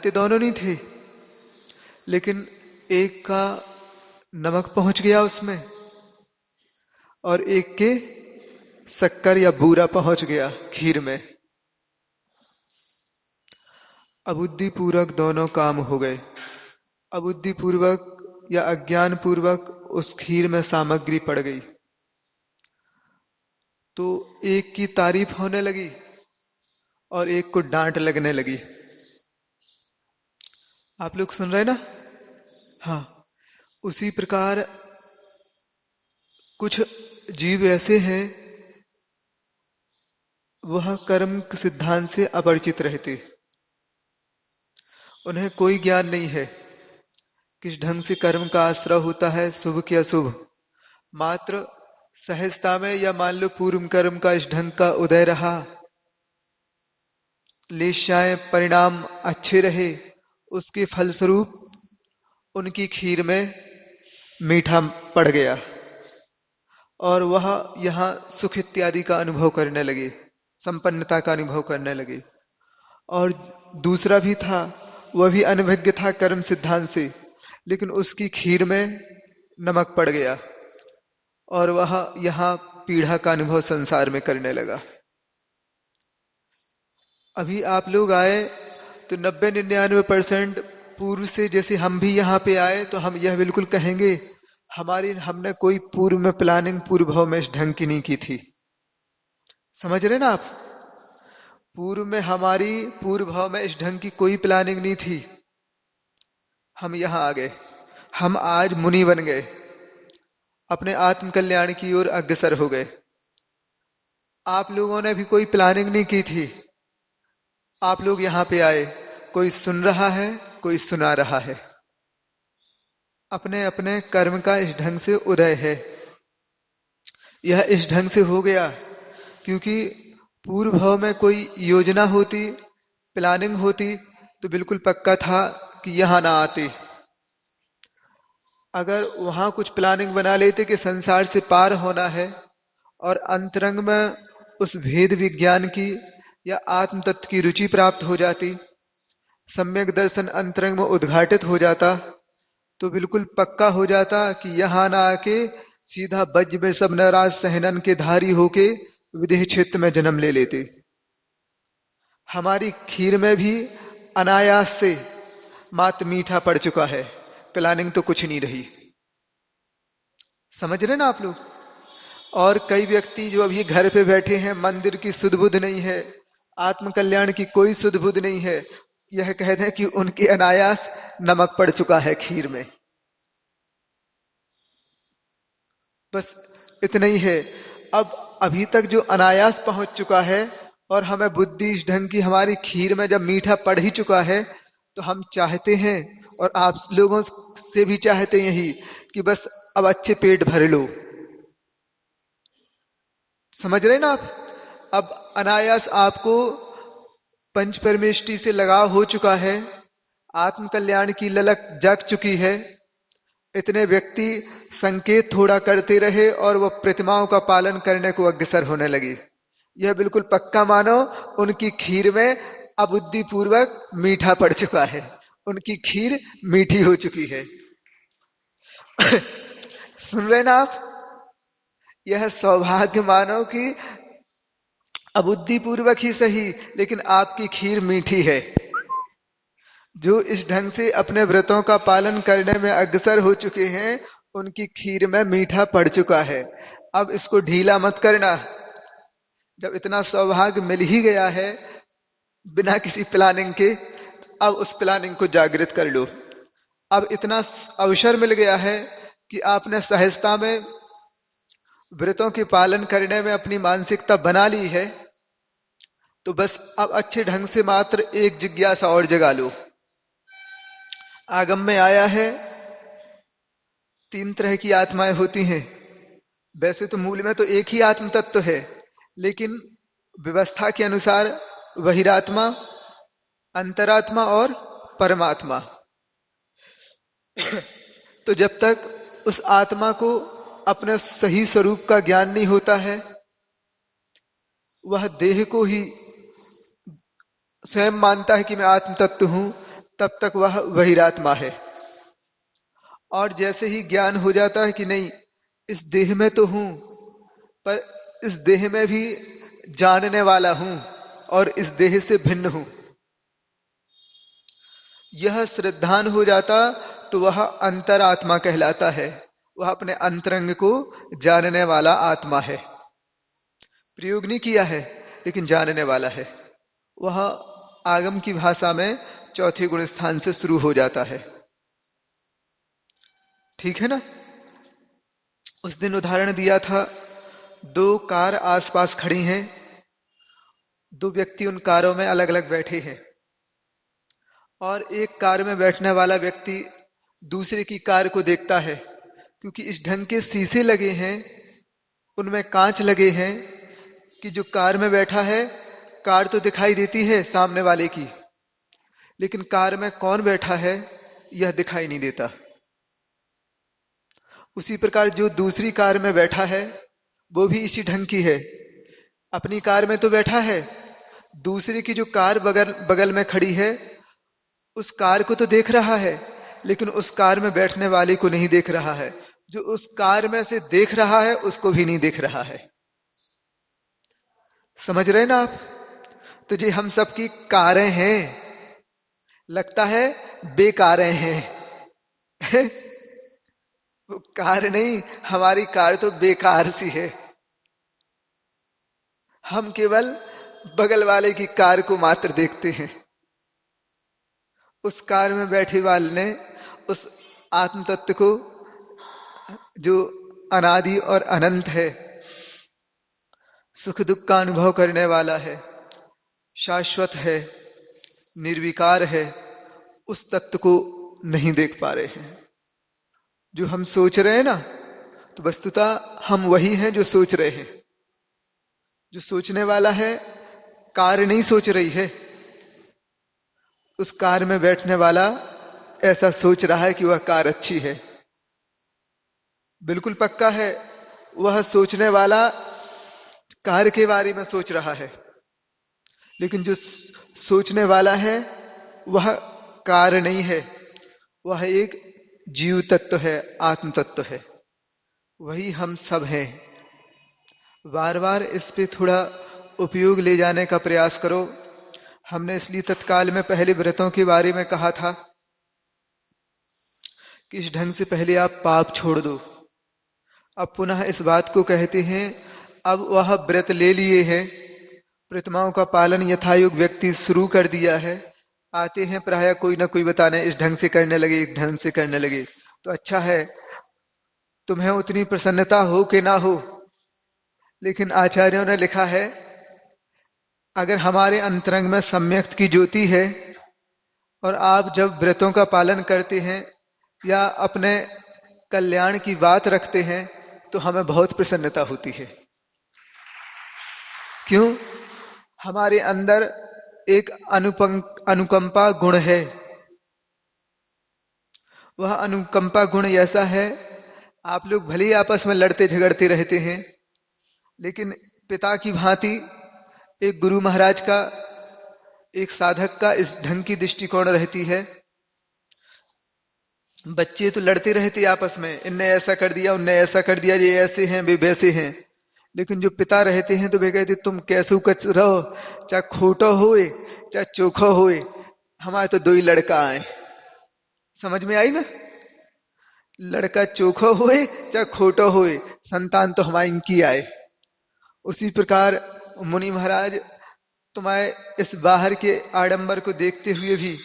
ते दोनों नहीं थे, लेकिन एक का नमक पहुंच गया उसमें और एक के शक्कर या बूरा पहुंच गया खीर में। अबुद्धि पूर्वक दोनों काम हो गए। अबुद्धि पूर्वक या अज्ञान पूर्वक उस खीर में सामग्री पड़ गई, तो एक की तारीफ होने लगी और एक को डांट लगने लगी। आप लोग सुन रहे हैं ना? हाँ। उसी प्रकार कुछ जीव ऐसे हैं, वह कर्म सिद्धांत से अपरिचित रहते, उन्हें कोई ज्ञान नहीं है किस ढंग से कर्म का आश्रय होता है, शुभ कि अशुभ। मात्र सहजता में, या मान लो पूर्व कर्म का इस ढंग का उदय रहा, लेशाएं परिणाम अच्छे रहे, उसके फलस्वरूप उनकी खीर में मीठा पड़ गया और वह यहाँ सुख इत्यादि का अनुभव करने लगे, संपन्नता का अनुभव करने लगे। और दूसरा भी था, वह भी अनभिज्ञ था कर्म सिद्धांत से, लेकिन उसकी खीर में नमक पड़ गया और वह यहाँ पीड़ा का अनुभव संसार में करने लगा। अभी आप लोग आए तो 90-99% पूर्व से, जैसे हम भी यहाँ पे आए तो हम यह बिल्कुल कहेंगे हमने कोई पूर्व में प्लानिंग पूर्व भाव में इस ढंग की नहीं की थी। समझ रहे ना आप? पूर्व भाव में इस ढंग की कोई प्लानिंग नहीं थी। हम यहां आ गए, हम आज मुनि बन गए, अपने आत्म कल्याण की ओर अग्रसर हो गए। आप लोगों ने भी कोई प्लानिंग नहीं की थी, आप लोग यहां पे आए, कोई सुन रहा है, कोई सुना रहा है। अपने अपने कर्म का इस ढंग से उदय है। यह इस ढंग से हो गया क्योंकि पूर्व भाव में कोई योजना होती, प्लानिंग होती, तो बिल्कुल पक्का था कि यहां ना आते। अगर वहां कुछ प्लानिंग बना लेते कि संसार से पार होना है और अंतरंग में उस भेद विज्ञान की या आत्म तत्व की रुचि प्राप्त हो जाती, सम्यक दर्शन अंतरंग में उद्घाटित हो जाता, तो बिल्कुल पक्का हो जाता कि यहां ना आके सीधा बज्र में सब नराज सहनन के धारी होके विदेह क्षेत्र में जन्म ले लेते। हमारी खीर में भी अनायास से मात्र मीठा पड़ चुका है, प्लानिंग तो कुछ नहीं रही। समझ रहे ना आप लोग? और कई व्यक्ति जो अभी घर पे बैठे हैं, मंदिर की सुध बुध नहीं है, आत्म कल्याण की कोई सुध बुध नहीं है, यह कह दें कि उनके अनायास नमक पड़ चुका है खीर में। बस इतना ही है। अब अभी तक जो अनायास पहुंच चुका है और हमें बुद्धि इस ढंग की हमारी खीर में जब मीठा पड़ ही चुका है, तो हम चाहते हैं और आप लोगों से भी चाहते हैं यही कि बस अब अच्छे पेट भर लो। समझ रहे ना आप? अब अनायास आपको पंच परमेष्टि से लगाव हो चुका है, आत्म कल्याण की ललक जग चुकी है। इतने व्यक्ति संकेत थोड़ा करते रहे और वह प्रतिमाओं का पालन करने को अग्रसर होने लगे। यह बिल्कुल पक्का मानो, उनकी खीर में अबुद्धि पूर्वक मीठा पड़ चुका है, उनकी खीर मीठी हो चुकी है। सुन रहे ना आप? यह सौभाग्य मानो कि अबुद्धि पूर्वक ही सही, लेकिन आपकी खीर मीठी है। जो इस ढंग से अपने व्रतों का पालन करने में अग्रसर हो चुके हैं, उनकी खीर में मीठा पड़ चुका है। अब इसको ढीला मत करना। जब इतना सौभाग्य मिल ही गया है बिना किसी प्लानिंग के, अब उस प्लानिंग को जागृत कर लो। अब इतना अवसर मिल गया है कि आपने सहजता में व्रतों के पालन करने में अपनी मानसिकता बना ली है, तो बस अब अच्छे ढंग से मात्र एक जिज्ञासा और जगा लो। आगम में आया है 3 तरह की आत्माएं होती हैं। वैसे तो मूल में तो एक ही आत्म तत्व है, लेकिन व्यवस्था के अनुसार बहिरात्मा, अंतरात्मा और परमात्मा। तो जब तक उस आत्मा को अपने सही स्वरूप का ज्ञान नहीं होता है, वह देह को ही स्वयं मानता है कि मैं आत्म तत्व हूं, तब तक वह बहिरात्मा है। और जैसे ही ज्ञान हो जाता है कि नहीं, इस देह में तो हूं, पर इस देह में भी जानने वाला हूं और इस देह से भिन्न हूं, यह श्रद्धान हो जाता तो वह अंतरात्मा कहलाता है। वह अपने अंतरंग को जानने वाला आत्मा है। प्रयोग नहीं किया है लेकिन जानने वाला है। वह आगम की भाषा में चौथे गुण स्थान से शुरू हो जाता है। ठीक है ना। उस दिन उदाहरण दिया था, दो कार आसपास खड़ी हैं, दो व्यक्ति उन कारों में अलग अलग बैठे हैं, और एक कार में बैठने वाला व्यक्ति दूसरे की कार को देखता है, क्योंकि इस ढंग के शीशे लगे हैं, उनमें कांच लगे हैं कि जो कार में बैठा है, कार तो दिखाई देती है सामने वाले की, लेकिन कार में कौन बैठा है यह दिखाई नहीं देता। उसी प्रकार जो दूसरी कार में बैठा है वो भी इसी ढंग की है। अपनी कार में तो बैठा है, दूसरी की जो कार बगल बगल में खड़ी है उस कार को तो देख रहा है, लेकिन उस कार में बैठने वाले को नहीं देख रहा है। जो उस कार में से देख रहा है उसको भी नहीं देख रहा है। समझ रहे ना आप। तो जी हम सबकी कारें हैं, लगता है बेकारें हैं। वो कार नहीं, हमारी कार तो बेकार सी है। हम केवल बगल वाले की कार को मात्र देखते हैं। उस कार में बैठे वाले ने उस आत्म तत्व को, जो अनादि और अनंत है, सुख दुख का अनुभव करने वाला है, शाश्वत है, निर्विकार है, उस तत्व को नहीं देख पा रहे हैं। जो हम सोच रहे हैं ना, तो वस्तुतः हम वही हैं जो सोच रहे हैं। जो सोचने वाला है, कार नहीं सोच रही है। उस कार में बैठने वाला ऐसा सोच रहा है कि वह कार अच्छी है। बिल्कुल पक्का है, वह सोचने वाला कार के बारे में सोच रहा है, लेकिन जो सोचने वाला है वह कार नहीं है, वह एक जीव तत्व है, आत्म तत्व है। वही हम सब हैं। बार बार इस पे थोड़ा उपयोग ले जाने का प्रयास करो। हमने इसलिए तत्काल में पहले व्रतों के बारे में कहा था कि इस ढंग से पहले आप पाप छोड़ दो। अब पुनः इस बात को कहते हैं, अब वह व्रत ले लिए हैं, प्रतिमाओं का पालन यथायोग व्यक्ति शुरू कर दिया है, आते हैं प्राय कोई ना कोई बताने, इस ढंग से करने लगे, इस ढंग से करने लगे, तो अच्छा है, तुम्हें उतनी प्रसन्नता हो कि ना हो, लेकिन आचार्यों ने लिखा है, अगर हमारे अंतरंग में सम्यक्त की ज्योति है और आप जब व्रतों का पालन करते हैं या अपने कल्याण की बात रखते हैं, तो हमें बहुत प्रसन्नता होती है। क्यों? हमारे अंदर एक अनुकंपा गुण है। वह अनुकंपा गुण ऐसा है, आप लोग भले ही आपस में लड़ते झगड़ते रहते हैं, लेकिन पिता की भांति एक गुरु महाराज का, एक साधक का इस ढंग की दृष्टिकोण रहती है। बच्चे तो लड़ते रहते आपस में, इनने ऐसा कर दिया, उनने ऐसा कर दिया, ये ऐसे हैं, वे वैसे हैं, लेकिन जो पिता रहते हैं तो वे कहते तुम कैसू कच रहो, चाहे खोटो होए चाहे चोखो होए, हमारे तो दो ही लड़का आए। समझ में आई ना। लड़का चोखो होए चाहे खोटो होए, संतान तो हमारी इनकी आए। उसी प्रकार मुनि महाराज तुम्हारे इस बाहर के आडंबर को देखते हुए भी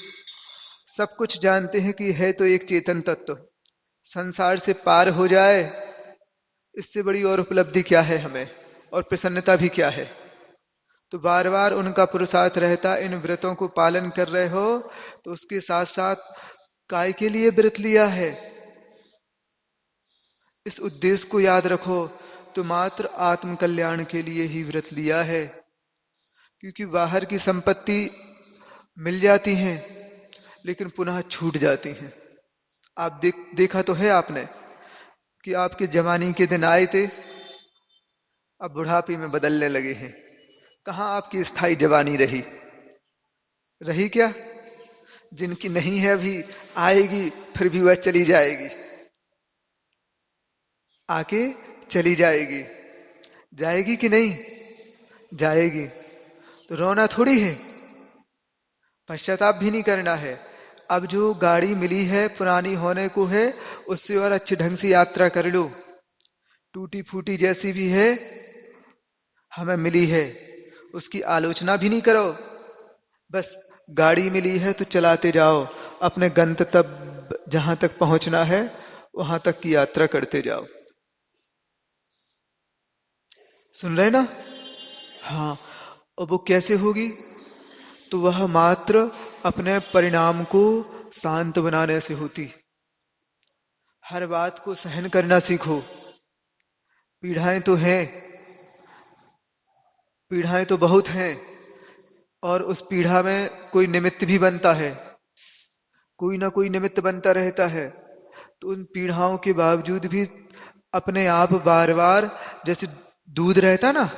सब कुछ जानते हैं कि है तो एक चेतन तत्व, संसार से पार हो जाए, इससे बड़ी और उपलब्धि क्या है हमें, और प्रसन्नता भी क्या है। तो बार बार उनका पुरुषार्थ रहता, इन व्रतों को पालन कर रहे हो तो उसके साथ साथ काय के लिए व्रत लिया है, इस उद्देश्य को याद रखो, तो मात्र आत्म कल्याण के लिए ही व्रत लिया है। क्योंकि बाहर की संपत्ति मिल जाती हैं लेकिन पुनः छूट जाती हैं। आप देखा तो है आपने कि आपके जवानी के दिन आए थे, अब बुढ़ापे में बदलने लगे हैं। कहां आपकी स्थायी जवानी रही? रही क्या? जिनकी नहीं है अभी, आएगी, फिर भी वह चली जाएगी, आके चली जाएगी। जाएगी कि नहीं? जाएगी। तो रोना थोड़ी है, पश्चाताप भी नहीं करना है। अब जो गाड़ी मिली है पुरानी होने को है, उससे और अच्छे ढंग से यात्रा कर लो। टूटी फूटी जैसी भी है हमें मिली है, उसकी आलोचना भी नहीं करो। बस गाड़ी मिली है तो चलाते जाओ, अपने गंतव्य जहां तक पहुंचना है वहां तक की यात्रा करते जाओ। सुन रहे ना? हाँ। और वो कैसे होगी? तो वह मात्र अपने परिणाम को शांत बनाने से होती। हर बात को सहन करना सीखो। पीड़ाएं तो हैं, पीड़ाएं तो बहुत हैं, और उस पीड़ा में कोई निमित्त भी बनता है, कोई ना कोई निमित्त बनता रहता है। तो उन पीड़ाओं के बावजूद भी अपने आप बार बार, जैसे दूध रहता ना,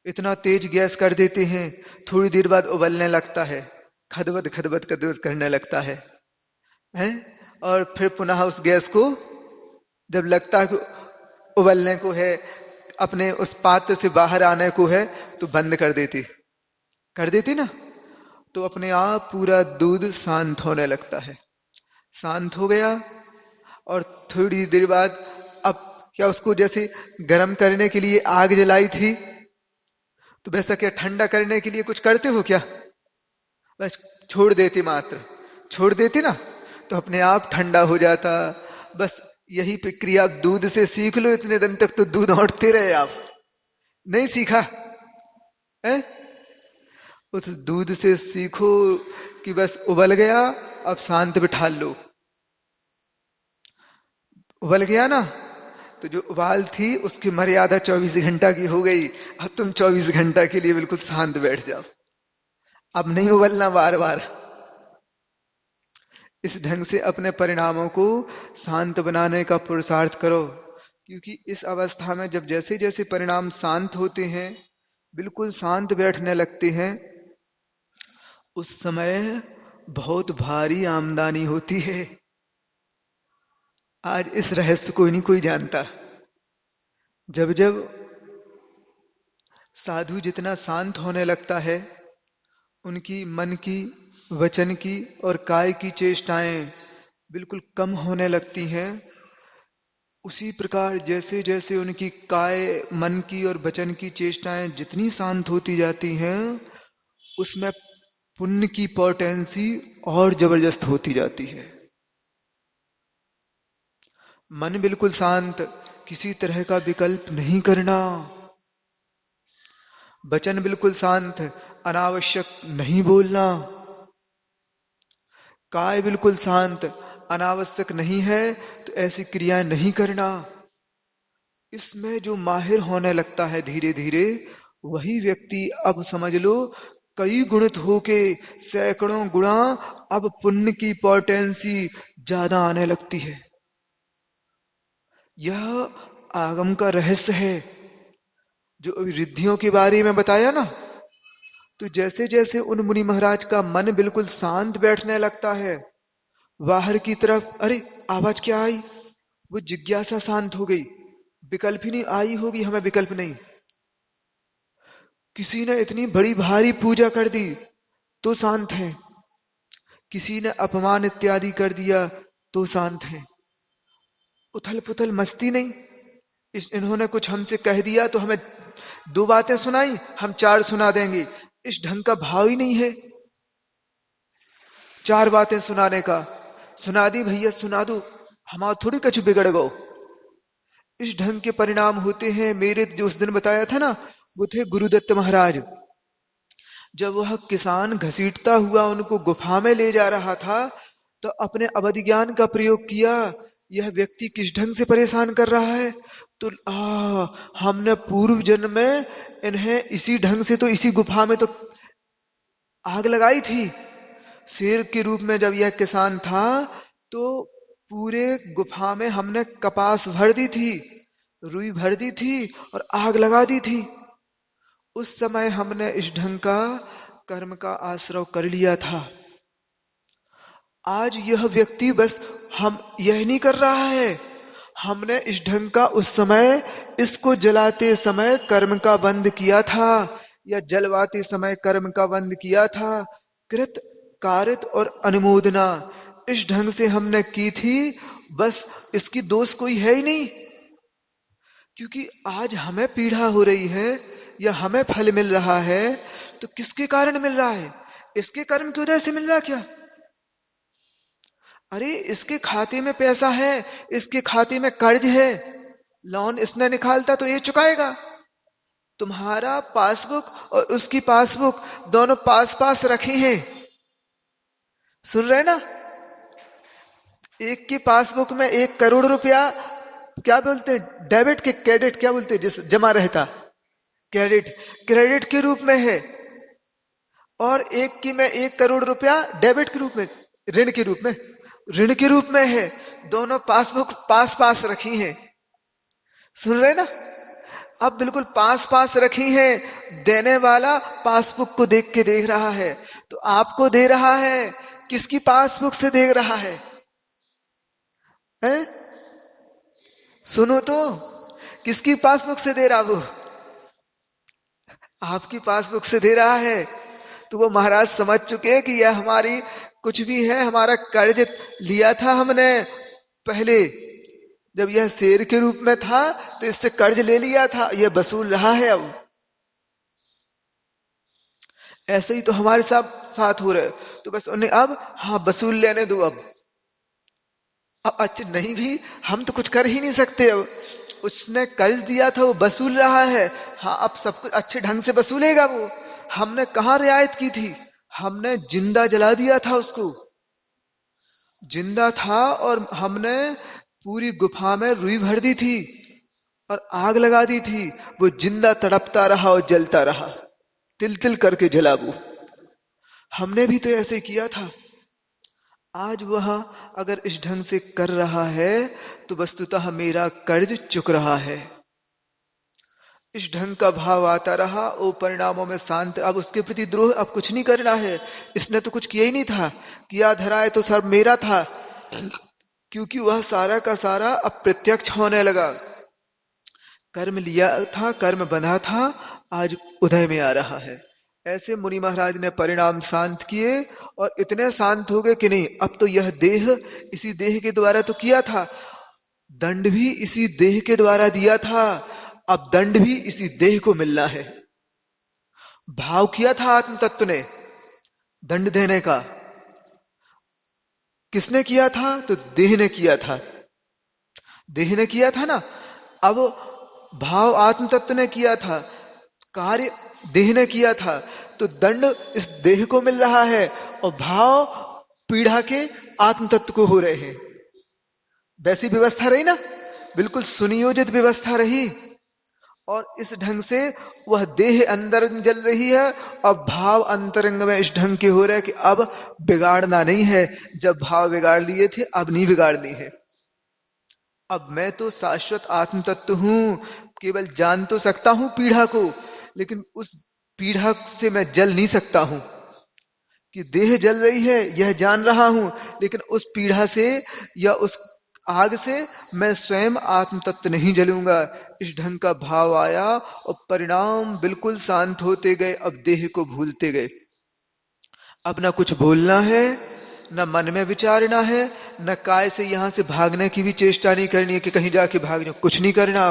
इतना तेज गैस कर देते हैं, थोड़ी देर बाद उबलने लगता है, खदबद खदबद खदबद करने लगता है। और फिर पुनः उस गैस को जब लगता है कि उबलने को है, अपने उस पात्र से बाहर आने को है, तो बंद कर देती ना। तो अपने आप पूरा दूध शांत होने लगता है। शांत हो गया, और थोड़ी देर बाद, अब क्या उसको जैसे गर्म करने के लिए आग जलाई थी, तो वैसा क्या ठंडा करने के लिए कुछ करते हो क्या? बस छोड़ देती, मात्र छोड़ देती ना, तो अपने आप ठंडा हो जाता। बस यही प्रक्रिया आप दूध से सीख लो। इतने दिन तक तो दूध औंटते रहे आप, नहीं सीखा है? उस दूध से सीखो कि बस उबल गया, अब शांत बिठा लो। उबल गया ना, तो जो उबाल थी उसकी मर्यादा 24 घंटा की हो गई। अब तुम 24 घंटा के लिए बिल्कुल शांत बैठ जाओ, अब नहीं उबलना बार बार। इस ढंग से अपने परिणामों को शांत बनाने का पुरुषार्थ करो। क्योंकि इस अवस्था में जब जैसे जैसे परिणाम शांत होते हैं, बिल्कुल शांत बैठने लगते हैं, उस समय बहुत भारी आमदनी होती है। आज इस रहस्य को नहीं कोई जानता। जब जब साधु जितना शांत होने लगता है, उनकी मन की, वचन की और काय की चेष्टाएं बिल्कुल कम होने लगती हैं। उसी प्रकार जैसे जैसे उनकी काय, मन की और वचन की चेष्टाएं जितनी शांत होती जाती हैं, उसमें पुण्य की पोटेंसी और जबरदस्त होती जाती है। मन बिल्कुल शांत, किसी तरह का विकल्प नहीं करना। वचन बिल्कुल शांत, अनावश्यक नहीं बोलना। काय बिल्कुल शांत, अनावश्यक नहीं है तो ऐसी क्रियाएं नहीं करना। इसमें जो माहिर होने लगता है धीरे धीरे, वही व्यक्ति अब समझ लो कई गुणित होके सैकड़ों गुणा अब पुण्य की पोटेंसी ज्यादा आने लगती है। यह आगम का रहस्य है। जो अभी रिद्धियों के बारे में बताया ना, तो जैसे जैसे उन मुनि महाराज का मन बिल्कुल शांत बैठने लगता है, बाहर की तरफ अरे आवाज क्या आई, वो जिज्ञासा शांत हो गई। विकल्प ही नहीं आई होगी, हमें विकल्प नहीं। किसी ने इतनी बड़ी भारी पूजा कर दी तो शांत है, किसी ने अपमान इत्यादि कर दिया तो शांत है। उथल पुथल मस्ती नहीं। इन्होंने कुछ हमसे कह दिया तो हमें 2 बातें सुनाई, हम 4 सुना देंगे, इस ढंग का भाव ही नहीं है। 4 बातें सुनाने का, सुना दी भैया सुना दो, हमारा थोड़ी कुछ बिगड़ गो। इस ढंग के परिणाम होते हैं। मेरे जो उस दिन बताया था ना, वो थे गुरुदत्त महाराज। जब वह किसान घसीटता हुआ उनको गुफा में ले जा रहा था, तो अपने अवधि ज्ञान का प्रयोग किया। यह व्यक्ति किस ढंग से परेशान कर रहा है, तो हमने पूर्व जन्म में इन्हें इसी ढंग से, तो इसी गुफा में तो आग लगाई थी। शेर के रूप में जब यह किसान था, तो पूरे गुफा में हमने कपास भर दी थी, रुई भर दी थी और आग लगा दी थी। उस समय हमने इस ढंग का कर्म का आश्रय कर लिया था। आज यह व्यक्ति बस हम यह नहीं कर रहा है, हमने इस ढंग का उस समय इसको जलाते समय कर्म का बंद किया था, या जलवाते समय कर्म का बंद किया था। कृत कारित और अनुमोदना इस ढंग से हमने की थी, बस इसकी दोष कोई है ही नहीं। क्योंकि आज हमें पीड़ा हो रही है या हमें फल मिल रहा है, तो किसके कारण मिल रहा है? इसके कर्म की वजह से मिल रहा क्या? अरे इसके खाते में पैसा है, इसके खाते में कर्ज है, लोन इसने निकालता तो ये चुकाएगा। तुम्हारा पासबुक और उसकी पासबुक दोनों पास पास रखी हैं, सुन रहे ना? एक की पासबुक में 1 करोड़ रुपया, क्या बोलते हैं, डेबिट के क्रेडिट क्या बोलते हैं, जिस जमा रहता, क्रेडिट, क्रेडिट के रूप में है, और एक की में 1 करोड़ रुपया डेबिट के रूप में, ऋण के रूप में, ऋण के रूप में है। दोनों पासबुक पास पास रखी हैं, सुन रहे ना? अब बिल्कुल पास पास रखी हैं, देने वाला पासबुक को देख के देख रहा है, तो आपको दे रहा है, किसकी पासबुक से देख रहा है? हैं? सुनो तो, किसकी पासबुक से दे रहा? वो आपकी पासबुक से दे रहा है। तो वो महाराज समझ चुके हैं कि यह हमारी कुछ भी है, हमारा कर्ज लिया था हमने पहले, जब यह शेर के रूप में था तो इससे कर्ज ले लिया था, यह वसूल रहा है। अब ऐसे ही तो हमारे साथ साथ हो रहे, तो बस उन्हें अब हाँ वसूल लेने दो। अब अच्छा नहीं भी, हम तो कुछ कर ही नहीं सकते। अब उसने कर्ज दिया था, वो वसूल रहा है, हाँ अब सब कुछ अच्छे ढंग से वसूलेगा वो। हमने कहाँ रियायत की थी? हमने जिंदा जला दिया था उसको, जिंदा था, और हमने पूरी गुफा में रुई भर दी थी और आग लगा दी थी। वो जिंदा तड़पता रहा और जलता रहा, तिल तिल करके जला वो। हमने भी तो ऐसे किया था। आज वह अगर इस ढंग से कर रहा है तो वस्तुतः मेरा कर्ज चुक रहा है। इस ढंग का भाव आता रहा, वो परिणामों में शांत। अब उसके प्रति द्रोह अब कुछ नहीं करना है, इसने तो कुछ किया ही नहीं था, किया धरा है तो सब मेरा था, क्योंकि वह सारा का सारा अब प्रत्यक्ष होने लगा। कर्म लिया था, कर्म बंधा था, आज उदय में आ रहा है। ऐसे मुनि महाराज ने परिणाम शांत किए, और इतने शांत हो गए कि नहीं, अब तो यह देह, इसी देह के द्वारा तो किया था, दंड भी इसी देह के द्वारा दिया था, अब दंड भी इसी देह को मिलना है। भाव किया था आत्म तत्व ने दंड देने का, किसने किया था? तो देह ने किया था, देह ने किया था ना। अब भाव आत्म तत्व ने किया था, कार्य देह ने किया था, तो दंड इस देह को मिल रहा है, और भाव पीड़ा के आत्म तत्व को हो रहे हैं। वैसी व्यवस्था रही ना, बिल्कुल सुनियोजित व्यवस्था रही, और इस ढंग से वह देह अंदर जल रही है, और भाव अंतरंग में इस ढंग के हो रहे हैं कि अब बिगाड़ना नहीं है। जब भाव बिगाड़ लिए थे, अब नहीं बिगाड़नी है। अब मैं तो शाश्वत आत्म तत्व हूं, केवल जान तो सकता हूं पीड़ा को, लेकिन उस पीड़ा से मैं जल नहीं सकता हूं। कि देह जल रही है यह जान रहा हूं, लेकिन उस पीड़ा से या उस आग से मैं स्वयं आत्म तत्व नहीं जलूंगा। इस ढंग का भाव आया, और परिणाम बिल्कुल शांत होते गए। अब देह को भूलते गए, अब ना कुछ बोलना है, न मन में विचारना है, न काय से यहां से भागने की भी चेष्टा नहीं करनी है कि कहीं जाके भाग जाओ, कुछ नहीं करना।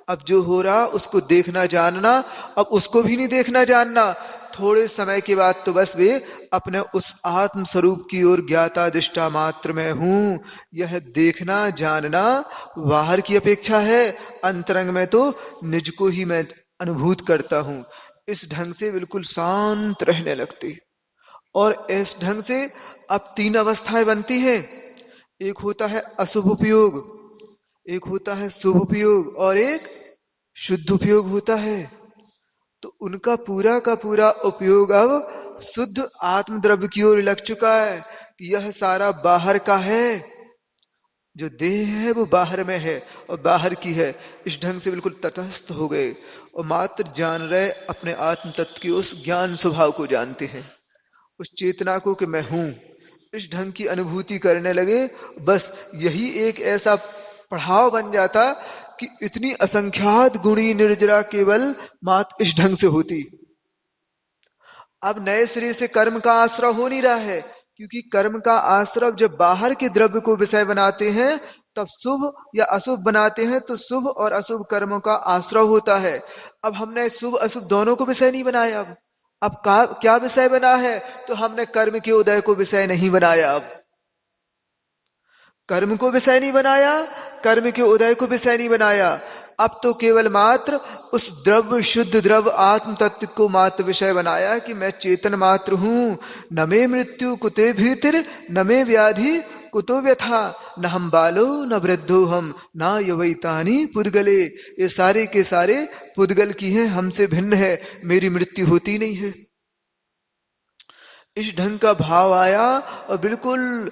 अब जो हो रहा उसको देखना जानना, अब उसको भी नहीं देखना जानना। थोड़े समय के बाद तो बस वे अपने उस आत्म स्वरूप की ओर ज्ञाता दृष्टा मात्र में हूं, यह देखना जानना बाहर की अपेक्षा है। अंतरंग में तो निज को ही मैं अनुभूत करता हूं। इस ढंग से बिल्कुल शांत रहने लगते, और इस ढंग से अब 3 अवस्थाएं बनती हैं। एक होता है अशुभ उपयोग, एक होता है शुभ उपयोग, और एक शुद्ध उपयोग होता है। तो उनका पूरा का पूरा उपयोग अब शुद्ध आत्म द्रव्य की ओर लग चुका है, कि यह सारा बाहर का है, जो देह है वो बाहर में है और बाहर की है। इस ढंग से बिल्कुल तटस्थ हो गए, और मात्र जान रहे अपने आत्म तत्व की उस ज्ञान स्वभाव को जानते हैं, उस चेतना को कि मैं हूं, इस ढंग की अनुभूति करने लगे, बस यही एक ऐसा पढ़ाव बन जाता कि इतनी असंख्यात गुणी निर्जरा केवल मात्र इस ढंग से होती। अब नए सिरे से कर्म का आश्रय हो नहीं रहा है, क्योंकि कर्म का आश्रय जब बाहर के द्रव्य को विषय बनाते हैं, तब शुभ या अशुभ बनाते हैं, तो शुभ और अशुभ कर्मों का आश्रय होता है। अब हमने शुभ अशुभ दोनों को विषय नहीं बनाया। अब क्या विषय बना है? तो हमने कर्म के उदय को विषय नहीं बनाया। अब कर्म को विषय नहीं बनाया, कर्म के उदय को विषय नहीं बनाया। अब तो केवल मात्र उस द्रव्य, शुद्ध द्रव्य आत्म तत्व को मात्र विषय बनाया कि मैं चेतन मात्र हूं। न मे मृत्यु कुते भीतिर, न मे व्याधि कुतो व्यथा, न हम बालो न वृद्धो हम, ना यवैतानी पुद्गले। ये सारे के सारे पुद्गल की हैं, हमसे भिन्न है, मेरी मृत्यु होती नहीं है। इस ढंग का भाव आया और बिल्कुल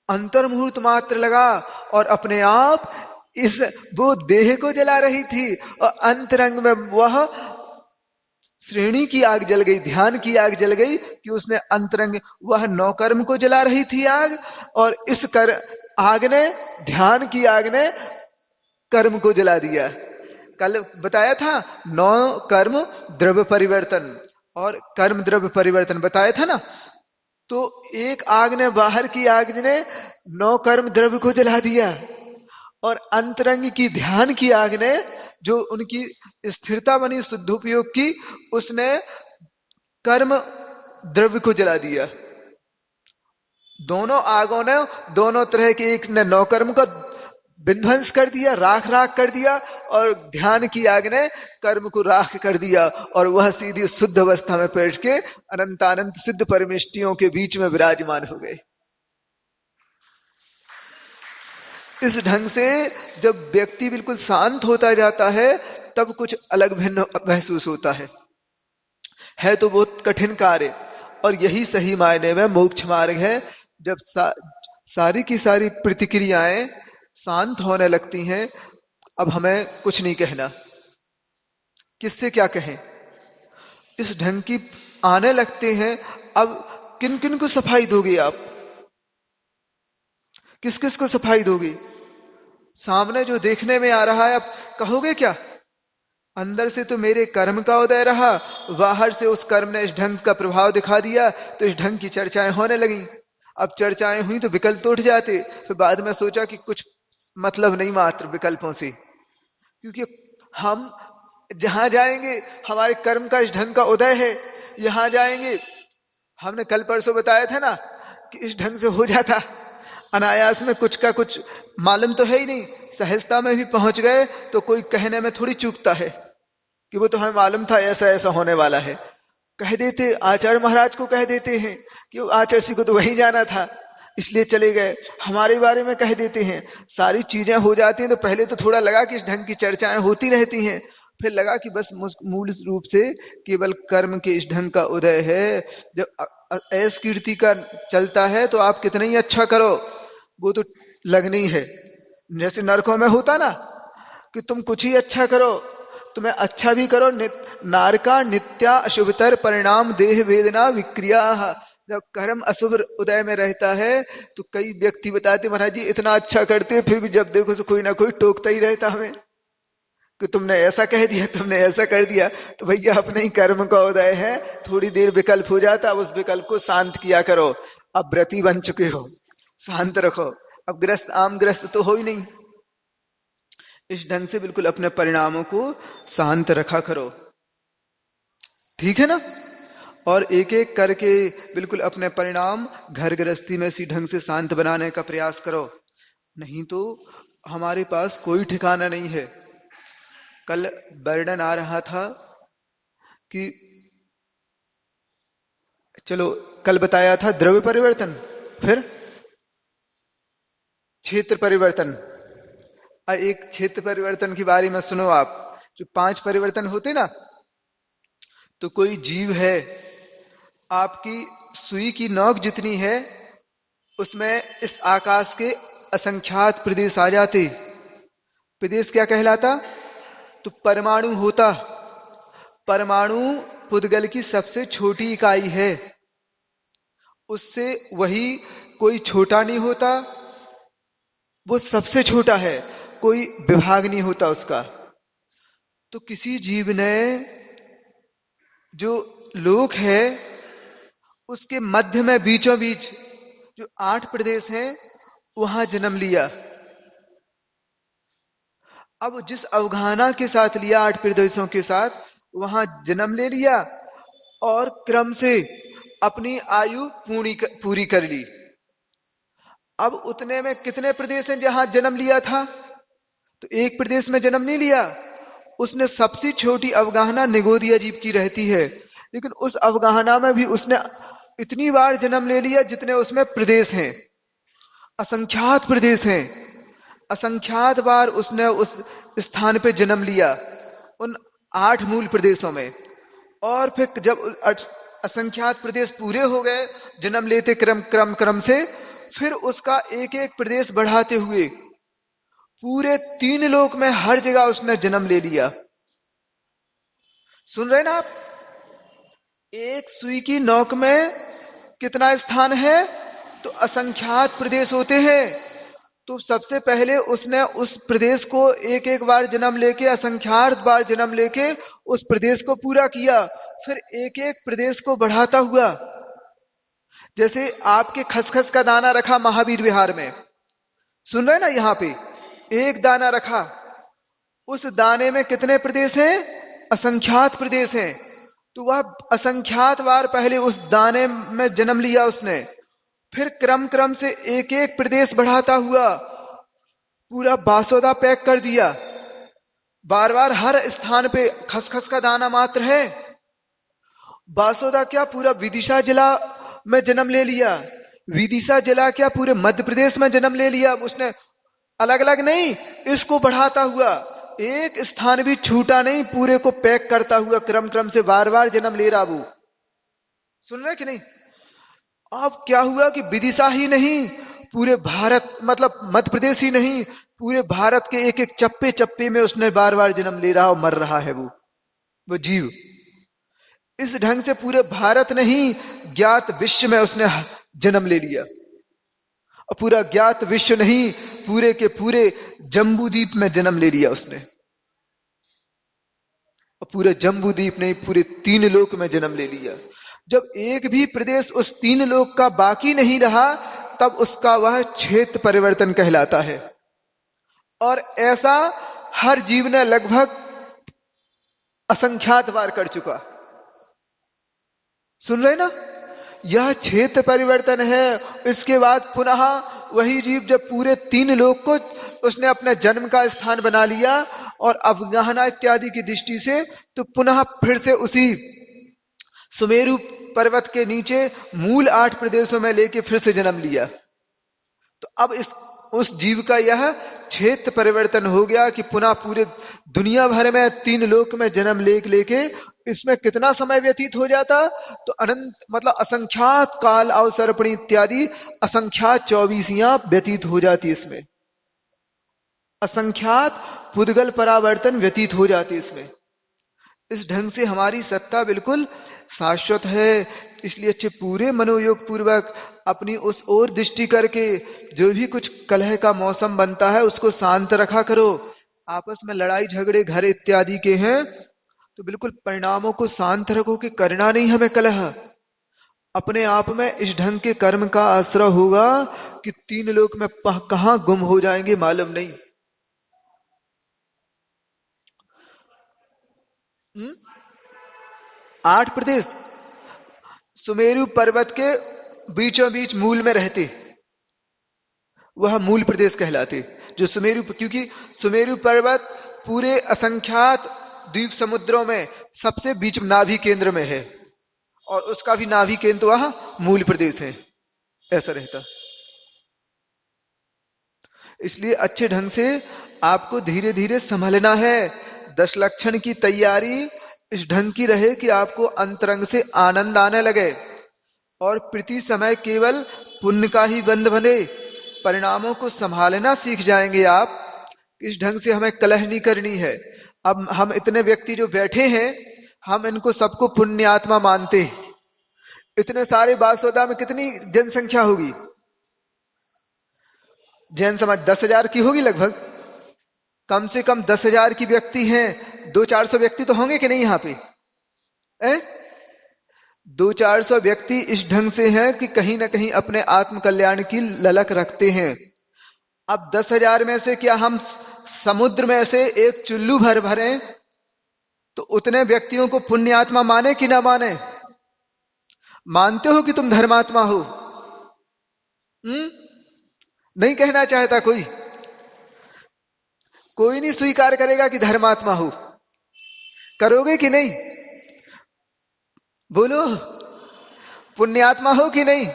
अंतर्मुहूर्त मात्र लगा, और अपने आप इस वो देह को जला रही थी, और अंतरंग में वह श्रेणी की आग जल गई, ध्यान की आग जल गई कि उसने अंतरंग, वह नौकर्म को जला रही थी आग, और इस आग ने, ध्यान की आग ने कर्म को जला दिया। कल बताया था नौ कर्म द्रव्य परिवर्तन और कर्म द्रव्य परिवर्तन बताया था ना। तो एक आग ने, बाहर की आग ने नौ कर्म द्रव्य को जला दिया, और अंतरंग की ध्यान की आग ने, जो उनकी स्थिरता बनी शुद्धोपयोग की, उसने कर्म द्रव्य को जला दिया। दोनों आगों ने दोनों तरह के, एक ने नौ कर्म का विध्वंस कर दिया, राख राख कर दिया, और ध्यान की आग ने कर्म को राख कर दिया, और वह सीधी शुद्ध अवस्था में बैठ के अनंतानंत सिद्ध परमेष्टियों के बीच में विराजमान हो गए। इस ढंग से जब व्यक्ति बिल्कुल शांत होता जाता है, तब कुछ अलग भिन्न महसूस होता है तो बहुत कठिन कार्य, और यही सही मायने में मोक्ष मार्ग है। जब सारी की सारी प्रतिक्रियाएं शांत होने लगती हैं, अब हमें कुछ नहीं कहना, किससे क्या कहें, इस ढंग की आने लगते हैं। अब किन किन को सफाई दोगे आप? किस किस को सफाई दोगे? सामने जो देखने में आ रहा है, आप कहोगे क्या? अंदर से तो मेरे कर्म का उदय रहा, बाहर से उस कर्म ने इस ढंग का प्रभाव दिखा दिया, तो इस ढंग की चर्चाएं होने लगी। अब चर्चाएं हुई तो विकल्प तो उठ जाते, फिर बाद में सोचा कि कुछ मतलब नहीं मात्र विकल्पों से, क्योंकि हम जहां जाएंगे हमारे कर्म का इस ढंग का उदय है, यहां जाएंगे। हमने कल परसों बताया था ना कि इस ढंग से हो जाता अनायास में, कुछ का कुछ मालूम तो है ही नहीं, सहजता में भी पहुंच गए तो कोई कहने में थोड़ी चूकता है कि वो तो हमें मालूम था ऐसा ऐसा होने वाला है। कह देते, आचार्य महाराज को कह देते हैं कि आचार्य जी को तो वहीं जाना था इसलिए चले गए, हमारे बारे में कह देते हैं। सारी चीजें हो जाती हैं तो पहले तो थोड़ा लगा कि इस ढंग की चर्चाएं होती रहती हैं, फिर लगा कि बस मूल रूप से केवल कर्म के इस ढंग का उदय है। जब ऐस कीर्ति का चलता है तो आप कितना ही अच्छा करो, वो तो लगनी है। जैसे नरकों में होता ना कि तुम कुछ ही अच्छा करो, तुम्हें अच्छा भी करो, नारका नित्या अशुभतर परिणाम देह वेदना विक्रिया। जब कर्म अशुभ उदय में रहता है तो कई व्यक्ति बताते, महाराज जी इतना अच्छा करते फिर भी जब देखो तो कोई ना कोई टोकता ही रहता हमें कि तुमने ऐसा कह दिया, तुमने ऐसा कर दिया। तो भैया अपने ही कर्म का उदय है, थोड़ी देर विकल्प हो जाता, उस विकल्प को शांत किया करो। अब व्रती बन चुके हो, शांत रखो। अब ग्रस्त आम ग्रस्त तो हो ही नहीं, इस ढंग से बिल्कुल अपने परिणामों को शांत रखा करो, ठीक है ना। और एक एक करके बिल्कुल अपने परिणाम घर गृहस्थी में इसी ढंग से शांत बनाने का प्रयास करो, नहीं तो हमारे पास कोई ठिकाना नहीं है। कल वर्णन आ रहा था कि चलो कल बताया था द्रव्य परिवर्तन, फिर क्षेत्र परिवर्तन। एक क्षेत्र परिवर्तन के बारे में सुनो आप, जो 5 परिवर्तन होते ना, तो कोई जीव है, आपकी सुई की नोक जितनी है उसमें इस आकाश के असंख्यात प्रदेश आ जाते। प्रदेश क्या कहलाता? तो परमाणु होता। परमाणु पुद्गल की सबसे छोटी इकाई है, उससे वही कोई छोटा नहीं होता, वो सबसे छोटा है, कोई विभाग नहीं होता उसका। तो किसी जीव ने, जो लोक है, उसके मध्य में बीचों बीच जो 8 प्रदेश हैं वहां जन्म लिया। अब जिस अवगाहना के साथ लिया, 8 प्रदेशों के साथ वहां जन्म ले लिया और क्रम से अपनी आयु पूरी कर ली। अब उतने में कितने प्रदेश हैं जहां जन्म लिया था? तो एक प्रदेश में जन्म नहीं लिया उसने। सबसे छोटी अवगाहना निगोदिया जीव की रहती है, लेकिन उस अवगाहना में भी उसने इतनी बार जन्म ले लिया जितने उसमें प्रदेश हैं। असंख्यात प्रदेश हैं, असंख्यात बार उसने उस स्थान पे जन्म लिया, उन 8 मूल प्रदेशों में। और फिर जब असंख्यात प्रदेश पूरे हो गए जन्म लेते क्रम क्रम क्रम से, फिर उसका एक एक प्रदेश बढ़ाते हुए पूरे 3 लोक में हर जगह उसने जन्म ले लिया। सुन रहे ना आप? एक सुई की नोक में कितना स्थान है? तो असंख्यात प्रदेश होते हैं। तो सबसे पहले उसने उस प्रदेश को एक एक बार जन्म लेके, असंख्यात बार जन्म लेके उस प्रदेश को पूरा किया। फिर एक एक प्रदेश को बढ़ाता हुआ, जैसे आपके खसखस का दाना रखा महावीर विहार में, सुन रहे ना? यहां पे एक दाना रखा, उस दाने में कितने प्रदेश हैं? असंख्यात प्रदेश हैं। तो वह असंख्यात बार पहले उस दाने में जन्म लिया उसने, फिर क्रम क्रम से एक एक प्रदेश बढ़ाता हुआ पूरा बासोदा पैक कर दिया। बार बार हर स्थान पे खसखस का दाना मात्र है। बासोदा क्या पूरा विदिशा जिला में जन्म ले लिया, विदिशा जिला क्या पूरे मध्य प्रदेश में जन्म ले लिया उसने, अलग अलग नहीं, इसको बढ़ाता हुआ एक स्थान भी छूटा नहीं, पूरे को पैक करता हुआ क्रम क्रम से बार बार जन्म ले रहा वो। सुन रहे कि नहीं? अब क्या हुआ कि विदिशा ही नहीं, पूरे भारत, मतलब मध्य प्रदेश ही नहीं, पूरे भारत के एक एक चप्पे चप्पे में उसने बार बार जन्म ले रहा और मर रहा है वो जीव। इस ढंग से पूरे भारत नहीं, ज्ञात विश्व में उसने जन्म ले लिया। और पूरा ज्ञात विश्व नहीं, पूरे के पूरे जम्बूद्वीप में जन्म ले लिया उसने। और पूरे जम्बूद्वीप नहीं, पूरे 3 लोक में जन्म ले लिया। जब एक भी प्रदेश उस 3 लोक का बाकी नहीं रहा, तब उसका वह क्षेत्र परिवर्तन कहलाता है। और ऐसा हर जीव ने लगभग असंख्यात बार कर चुका। सुन रहे ना? यह क्षेत्र परिवर्तन है। इसके बाद पुनः वही जीव जब पूरे 3 लोक को उसने अपने जन्म का स्थान बना लिया और अवगाहना इत्यादि की दृष्टि से, तो पुनः फिर से उसी सुमेरु पर्वत के नीचे मूल 8 प्रदेशों में लेके फिर से जन्म लिया। तो अब उस जीव का यह क्षेत्र परिवर्तन हो गया कि पुनः पूरे दुनिया भर में 3 लोक में जन्म लेके इसमें कितना समय व्यतीत हो जाता? तो अनंत, मतलब असंख्यात काल अवसर्पणी इत्यादि असंख्यात 24 व्यतीत हो जाती इसमें, असंख्यात पुद्गल परावर्तन व्यतीत हो जाती इसमें। इस ढंग से हमारी सत्ता बिल्कुल शाश्वत है। इसलिए अच्छे पूरे मनोयोग पूर्वक अपनी उस ओर दृष्टि करके जो भी कुछ कलह का मौसम बनता है उसको शांत रखा करो। आपस में लड़ाई झगड़े घर इत्यादि के हैं तो बिल्कुल परिणामों को शांत रखो कि करना नहीं हमें कलह। अपने आप में इस ढंग के कर्म का आश्रय होगा कि 3 लोक में कहां गुम हो जाएंगे मालूम नहीं। 8 प्रदेश सुमेरु पर्वत के बीचों बीच मूल में रहते, वह मूल प्रदेश कहलाते। जो सुमेरु, क्योंकि सुमेरु पर्वत पूरे असंख्यात द्वीप समुद्रों में सबसे बीच नाभि केंद्र में है और उसका भी नाभि केंद्र वह मूल प्रदेश है, ऐसा रहता। इसलिए अच्छे ढंग से आपको धीरे धीरे संभलना है। 10 लक्षण की तैयारी इस ढंग की रहे कि आपको अंतरंग से आनंद आने लगे और प्रति समय केवल पुण्य का ही बंध बंधे। परिणामों को संभालना सीख जाएंगे आप। इस ढंग से हमें कलह नहीं करनी है। अब हम इतने व्यक्ति जो बैठे हैं, हम इनको सबको पुण्यात्मा मानते हैं। इतने सारे बासोदा में कितनी जनसंख्या होगी? जैन समाज 10,000 की होगी लगभग, कम से कम 10,000 की व्यक्ति हैं, 200-400 व्यक्ति तो होंगे कि नहीं यहाँ पे? 200-400 व्यक्ति इस ढंग से हैं कि कहीं ना कहीं अपने आत्म कल्याण की ललक रखते हैं। अब 10,000 में से क्या हम समुद्र में से एक चुल्लू भर भरें तो उतने व्यक्तियों को पुण्यात्मा माने कि ना माने? मानते हो कि तुम धर्मात्मा हो? नहीं कहना चाहता कोई? कोई नहीं स्वीकार करेगा कि धर्मात्मा हो। करोगे कि नहीं? बोलो, पुण्यात्मा हो कि नहीं?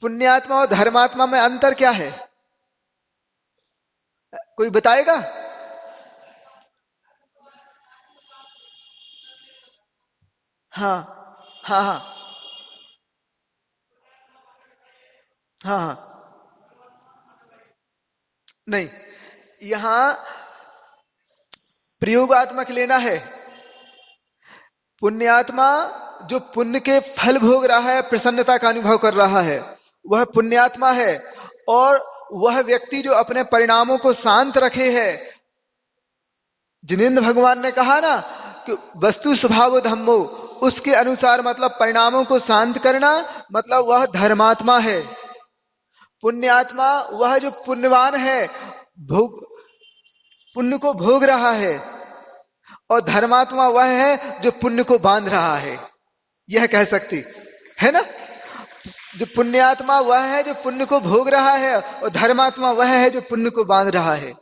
पुण्यात्मा और धर्मात्मा में अंतर क्या है? कोई बताएगा? हाँ हाँ हाँ हाँ हाँ। नहीं, यहां प्रयोगात्मक लेना है। पुण्यात्मा जो पुण्य के फल भोग रहा है, प्रसन्नता का अनुभव कर रहा है, वह पुण्यात्मा है। और वह व्यक्ति जो अपने परिणामों को शांत रखे है, जिनेन्द्र भगवान ने कहा ना कि वस्तु स्वभाव धम्मो, उसके अनुसार मतलब परिणामों को शांत करना, मतलब वह धर्मात्मा है। पुण्यात्मा वह जो पुण्यवान है, भोग पुण्य को भोग रहा है, और धर्मात्मा वह है जो पुण्य को बांध रहा है। यह कह सकती है ना? जो पुण्यात्मा वह है जो पुण्य को भोग रहा है, और धर्मात्मा वह है जो पुण्य को बांध रहा है।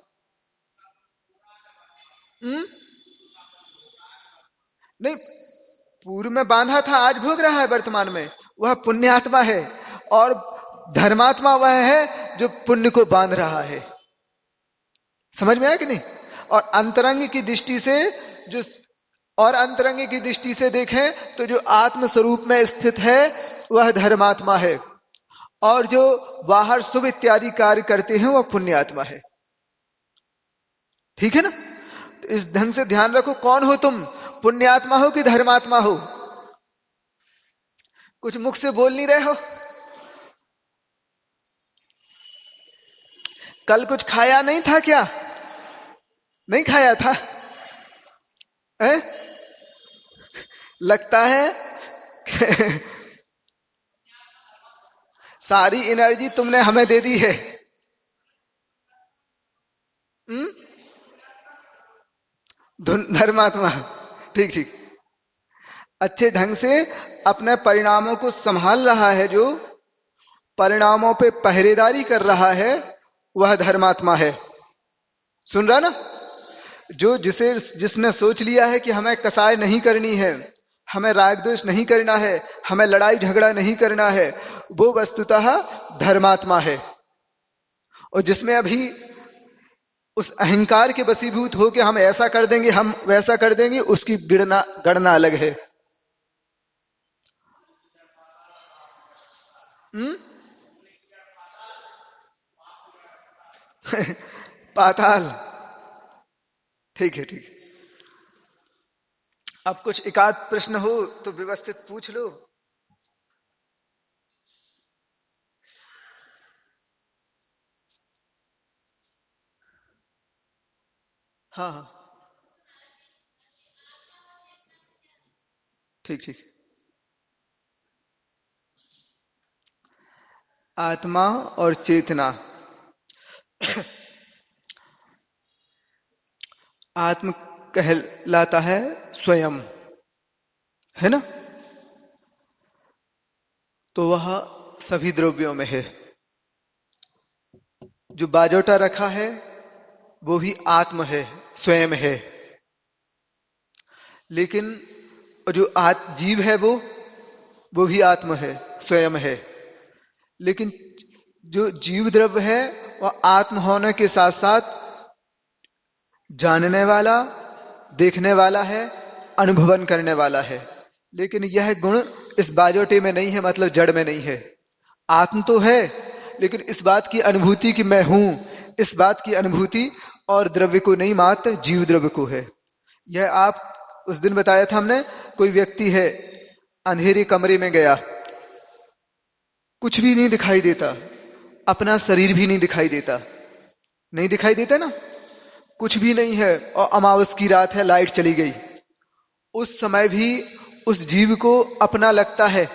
नहीं, पूर्व में बांधा था, आज भोग रहा है वर्तमान में, वह पुण्यात्मा है। और धर्मात्मा वह है जो पुण्य को बांध रहा है। समझ में आया कि नहीं? और अंतरंग की दृष्टि से जो और अंतरंग की दृष्टि से देखें तो जो आत्म स्वरूप में स्थित है वह धर्मात्मा है, और जो बाहर शुभ इत्यादि कार्य करते हैं वह पुण्यात्मा है। ठीक है ना? तो इस ढंग से ध्यान रखो, कौन हो तुम? पुण्यात्मा हो कि धर्मात्मा हो? कुछ मुख से बोल नहीं रहे हो। कल कुछ खाया नहीं था क्या? नहीं खाया था? है? लगता है सारी एनर्जी तुमने हमें दे दी है। धर्मात्मा। ठीक ठीक। अच्छे ढंग से अपने परिणामों को संभाल रहा है, जो परिणामों पे पहरेदारी कर रहा है, वह धर्मात्मा है। सुन रहा ना? जो जिसने सोच लिया है कि हमें कसाय नहीं करनी है, हमें राग द्वेष नहीं करना है, हमें लड़ाई झगड़ा नहीं करना है, वो वस्तुतः धर्मात्मा है। और जिसमें अभी उस अहंकार के वशीभूत हो के हम ऐसा कर देंगे, हम वैसा कर देंगे, उसकी गणना अलग है। पाताल। ठीक है, ठीक है। अब कुछ एकाध प्रश्न हो तो व्यवस्थित पूछ लो। हाँ हाँ, ठीक ठीक। आत्मा और चेतना। आत्म कहलाता है स्वयं, है ना? तो वह सभी द्रव्यों में है। जो बाजोटा रखा है वो भी आत्म है, स्वयं है। लेकिन जो जीव है वो भी आत्म है, स्वयं है। लेकिन जो जीव द्रव्य है वह आत्म होने के साथ साथ जानने वाला, देखने वाला है, अनुभवन करने वाला है। लेकिन यह गुण इस बाजोटे में नहीं है, मतलब जड़ में नहीं है। आत्म तो है, लेकिन इस बात की अनुभूति कि मैं हूं, इस बात की अनुभूति और द्रव्य को नहीं, मात्र जीव द्रव्य को है। यह आप उस दिन बताया था हमने। कोई व्यक्ति है, अंधेरे कमरे में गया, कुछ भी नहीं दिखाई देता, अपना शरीर भी नहीं दिखाई देता, नहीं दिखाई देता ना, कुछ भी नहीं है और अमावस की रात है, लाइट चली गई, उस समय भी उस जीव को अपना लगता है,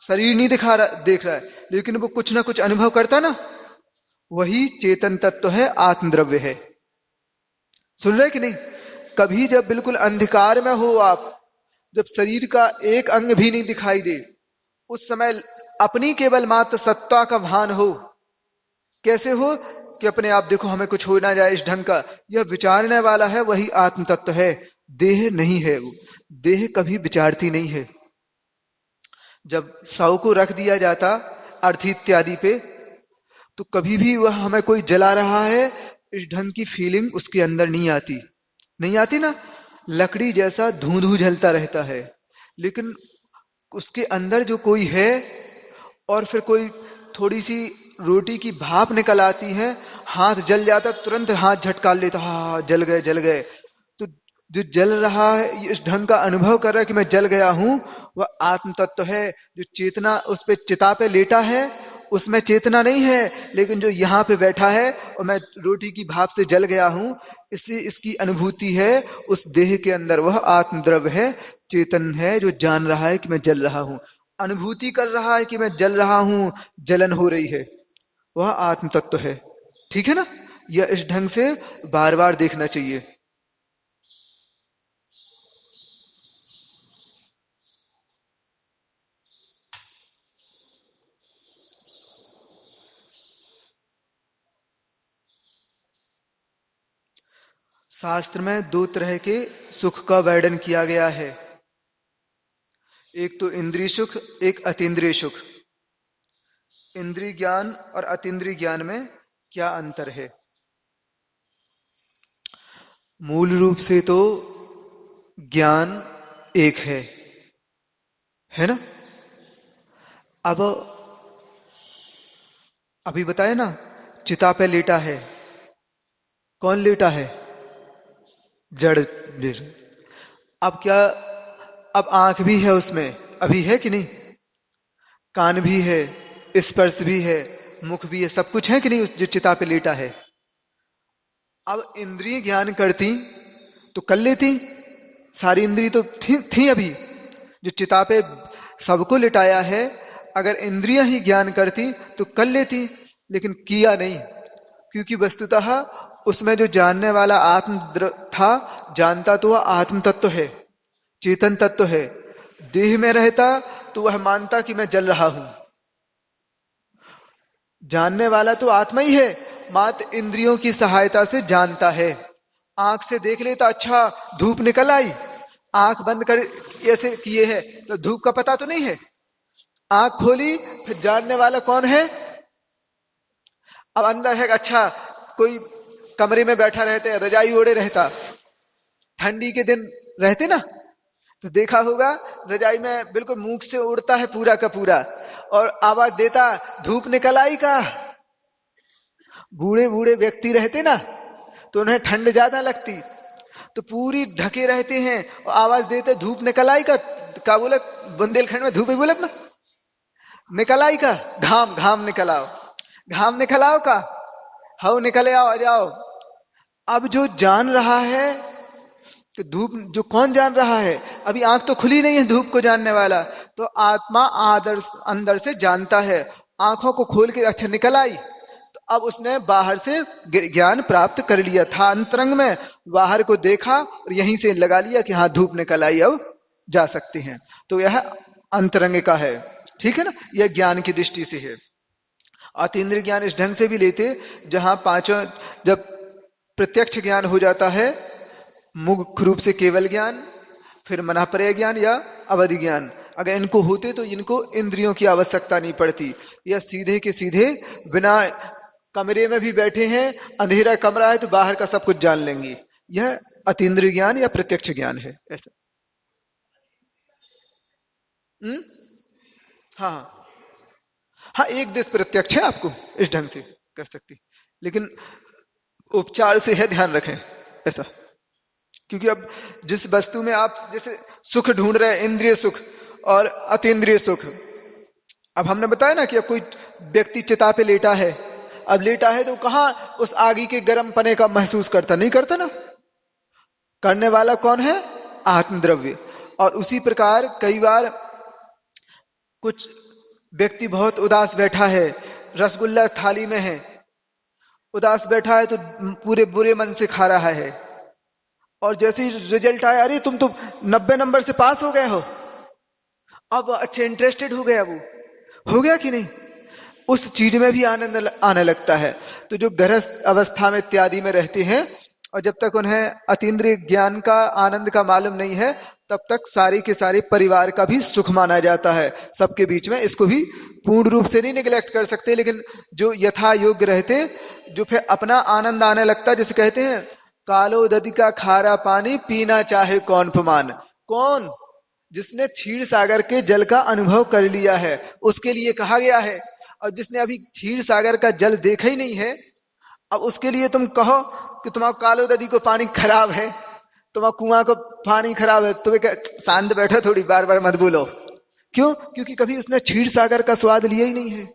शरीर नहीं दिखा रहा, देख रहा है, लेकिन वो कुछ ना कुछ अनुभव करता ना, वही चेतन तत्व है, आत्मद्रव्य है। सुन रहे कि नहीं? कभी जब बिल्कुल अंधकार में हो आप, जब शरीर का एक अंग भी नहीं दिखाई दे, उस समय अपनी केवल मात्र सत्ता का भान हो। कैसे हो कि अपने आप देखो हमें कुछ हो ना जाए इस ढंग का, यह विचारने वाला है, वही आत्म तत्व है, देह नहीं है। वो देह कभी विचारती नहीं है। जब शव को रख दिया जाता अर्थी इत्यादि पे, तो कभी भी वह हमें कोई जला रहा है इस ढंग की फीलिंग उसके अंदर नहीं आती, नहीं आती ना। लकड़ी जैसा धूं धूं जलता रहता है, लेकिन उसके अंदर जो कोई है, और फिर कोई थोड़ी सी रोटी की भाप निकल आती है, हाथ जल जाता, तुरंत हाथ झटका लेता, हाँ जल गए जल गए। तो जो जल रहा है इस ढंग का अनुभव कर रहा है कि मैं जल गया हूं, वह आत्म तत्व है। जो चेतना उस पे चिता पे लेटा है, उसमें चेतना नहीं है, लेकिन जो यहाँ पे बैठा है और मैं रोटी की भाप से जल गया हूं, इससे इसकी अनुभूति है उस देह के अंदर। वह आत्मद्रव्य है, चेतन है, जो जान रहा है कि मैं जल रहा हूं, अनुभूति कर रहा है कि मैं जल रहा हूं, जलन हो रही है, वह आत्म तत्व है। ठीक है ना? यह इस ढंग से बार बार देखना चाहिए। शास्त्र में दो तरह के सुख का वर्णन किया गया है, एक तो इंद्रिय सुख, एक अतीन्द्रिय सुख। इंद्रिय ज्ञान और अतीन्द्रिय ज्ञान में क्या अंतर है? मूल रूप से तो ज्ञान एक है ना। अब अभी बताया ना, चिता पे लेटा है, कौन लेटा है? जड़। अब क्या, अब आंख भी है उसमें, अभी है कि नहीं? कान भी है, स्पर्श भी है, मुख भी है, सब कुछ है कि नहीं जो चिता पे लेटा है। अब इंद्रिय ज्ञान करती तो कर लेती, सारी इंद्रिय तो थी अभी। जो चिता पे सबको लिटाया है, अगर इंद्रियां ही ज्ञान करती तो कर लेती, लेकिन किया नहीं, क्योंकि वस्तुतः उसमें जो जानने वाला आत्म था, जानता तो वह आत्म तत्व है, चेतन तत्व है। देह में रहता तो वह मानता कि मैं जल रहा हूं। जानने वाला तो आत्मा ही है, मात्र इंद्रियों की सहायता से जानता है। आंख से देख लेता, अच्छा धूप निकल आई, आंख बंद कर ऐसे किए है तो धूप का पता तो नहीं है। आंख खोली, फिर जानने वाला कौन है? अब अंदर है, अच्छा कोई कमरे में बैठा रहते, रजाई ओढ़े रहता, ठंडी के दिन रहते ना, तो देखा होगा रजाई में बिल्कुल मुंह से उड़ता है पूरा का पूरा, और आवाज देता धूप निकल आई का। बूढ़े बूढ़े व्यक्ति रहते ना, तो उन्हें ठंड ज्यादा लगती, तो पूरी ढके रहते हैं और आवाज देते धूप निकल आई का बोलत, बुंदेलखंड में धूप ही बोलत ना, निकल आई का, घाम घाम निकल आओ, घाम निकल आओ का, हाउ निकले आओ, आ जाओ। अब जो जान रहा है कि धूप, जो कौन जान रहा है, अभी आंख तो खुली नहीं है धूप को जानने वाला, तो आत्मा आदर अंदर से जानता है। आंखों को खोल के अच्छा निकल आई, तो अब उसने बाहर से ज्ञान प्राप्त कर लिया था, अंतरंग में बाहर को देखा और यहीं से लगा लिया कि हाँ धूप निकल आई, अब जा सकते हैं। तो यह अंतरंग का है, ठीक है ना, यह ज्ञान की दृष्टि से है। अतीन्द्रिय ज्ञान इस ढंग से भी लेते, जहां पांचों, जब प्रत्यक्ष ज्ञान हो जाता है, मुख्य रूप से केवल ज्ञान, फिर मनापर्य ज्ञान या अवधि ज्ञान, अगर इनको होते तो इनको इंद्रियों की आवश्यकता नहीं पड़ती। यह सीधे के सीधे बिना, कमरे में भी बैठे हैं, अंधेरा कमरा है तो बाहर का सब कुछ जान लेंगे। यह अतीन्द्रिय ज्ञान या प्रत्यक्ष ज्ञान है, ऐसा। हम्म। हाँ हाँ, एक देश प्रत्यक्ष है, आपको इस ढंग से कर सकती, लेकिन उपचार से है, ध्यान रखें ऐसा। क्योंकि अब जिस वस्तु में आप जैसे सुख ढूंढ रहे हैं, इंद्रिय सुख और अतीन्द्रिय सुख, अब हमने बताया ना कि अब कोई व्यक्ति चिता पे लेटा है, अब लेटा है तो कहां उस आगी के गर्म पने का महसूस करता, नहीं करता ना। करने वाला कौन है? आत्मद्रव्य। और उसी प्रकार कई बार कुछ व्यक्ति बहुत उदास बैठा है, रसगुल्ला थाली में है, उदास बैठा है तो पूरे बुरे मन से खा रहा है, और जैसे ही रिजल्ट आया, अरे तुम तो 90 नंबर से पास हो गए हो, अब अच्छे इंटरेस्टेड हो गया, वो हो गया कि नहीं, उस चीज में भी आनंद आने लगता है। तो जो गृहस्थ अवस्था में इत्यादि में रहते हैं और जब तक उन्हें अतीन्द्रिय ज्ञान का आनंद का मालूम नहीं है, तब तक सारी के सारे परिवार का भी सुख माना जाता है सबके बीच में। इसको भी पूर्ण रूप से नहीं निगलेक्ट कर सकते, लेकिन जो यथा योग्य रहते, जो फिर अपना आनंद आने लगता है, जैसे कहते हैं कालो दधि का खारा पानी पीना चाहे कौन पमान। कौन? जिसने क्षीर सागर के जल का अनुभव कर लिया है, उसके लिए कहा गया है। और जिसने अभी क्षीर सागर का जल देखा ही नहीं है, अब उसके लिए तुम कहो कि तुम्हारा कालो नदी को पानी खराब है, तुम्हारा कुआं को पानी खराब है, तुम्हें शांत बैठो, थोड़ी बार बार मत बोलो। क्यों? क्योंकि कभी उसने क्षीर सागर का स्वाद लिया ही नहीं है।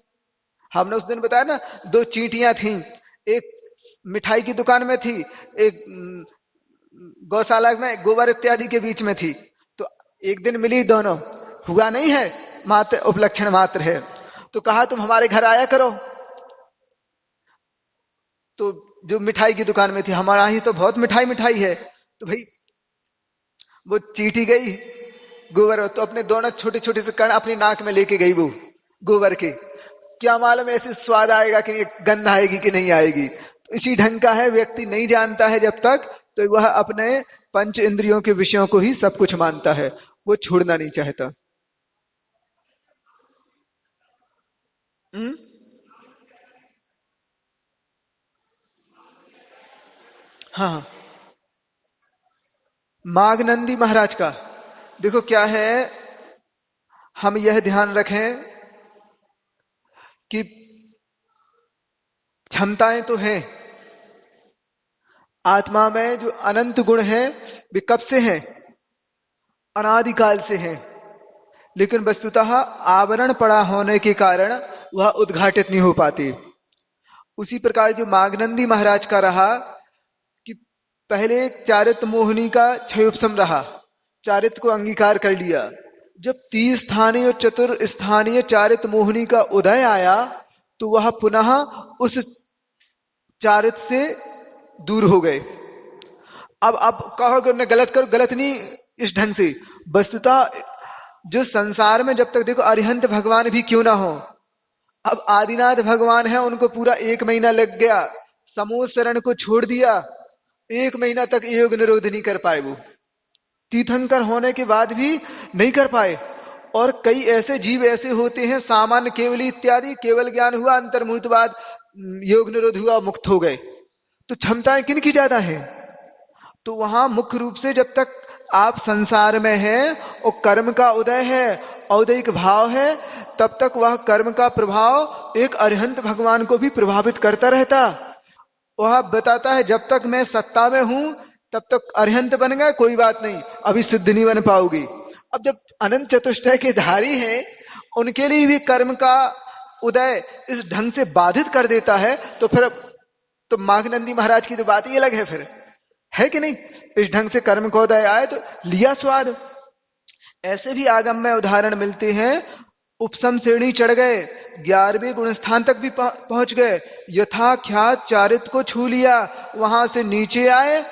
हमने उस दिन बताया ना, 2 चींटियां थीं, एक मिठाई की दुकान में थी, एक गौशाला में गोबर इत्यादि के बीच में थी। तो एक दिन मिली दोनों, हुआ नहीं है, मात्र उपलक्षण मात्र है। तो कहा तुम हमारे घर आया करो। तो जो मिठाई की दुकान में थी, हमारा ही तो बहुत मिठाई मिठाई है, तो भाई वो चींटी गई गोबर, तो अपने दोनों छोटे छोटे से कण अपनी नाक में लेके गई वो गोबर के। क्या मालूम ऐसे स्वाद आएगा कि गंध आएगी कि नहीं आएगी। तो इसी ढंग का है, व्यक्ति नहीं जानता है जब तक, तो वह अपने पंच इंद्रियों के विषयों को ही सब कुछ मानता है, वो छोड़ना नहीं चाहता। हाँ, मागनंदी महाराज का देखो क्या है, हम यह ध्यान रखें कि क्षमताएं तो हैं आत्मा में, जो अनंत गुण हैं वे कब से हैं? अनादिकाल से हैं, लेकिन वस्तुतः आवरण पड़ा होने के कारण वह उद्घाटित नहीं हो पाती। उसी प्रकार जो मागनंदी महाराज का रहा कि पहले चारित्र मोहिनी का क्षयोपम रहा, चारित्र को अंगीकार कर लिया, जब 30 स्थानीय और चतुर्स्थानीय चारित्र मोहिनी का उदय आया, तो वह पुनः उस चारित्र से दूर हो गए। अब कहोगे उन्हें गलत करो, गलत नहीं इस ढंग से, वस्तुतः जो संसार में जब तक देखो अरिहंत भगवान भी क्यों ना हो, अब आदिनाथ भगवान है, उनको पूरा 1 महीना लग गया, समूह शरण को छोड़ दिया, 1 महीना तक योग निरोध नहीं कर पाए, वो तीर्थंकर होने के बाद भी नहीं कर पाए। और कई ऐसे जीव ऐसे होते हैं, सामान्य केवली इत्यादि, केवल ज्ञान हुआ, अंतर्मुहूर्तवाद योग निरोध हुआ, मुक्त हो गए। तो क्षमताएं किनकी ज्यादा है? तो वहां मुख्य रूप से जब तक आप संसार में हैं और कर्म का उदय है, औदयिक भाव है, तब तक वह कर्म का प्रभाव एक अरिहंत भगवान को भी प्रभावित करता रहता। वह बताता है जब तक मैं सत्ता में हूं तब तक अरिहंत बन गए, कोई बात नहीं, अभी सिद्ध नहीं बन पाओगी। अब जब अनंत चतुष्टय के धारी हैं, उनके लिए भी कर्म का उदय इस ढंग से बाधित कर देता है, तो फिर तो माघनंदी महाराज की तो बात ही अलग है, फिर है कि नहीं? इस ढंग से कर्म का उदय आए तो लिया स्वाद। ऐसे भी आगम में उदाहरण मिलते हैं, उपसम श्रेणी चढ़ गए, 11वें गुण स्थान तक भी पहुंच गए, यथा ख्यात चारित्र को छू लिया, वहां से नीचे आए,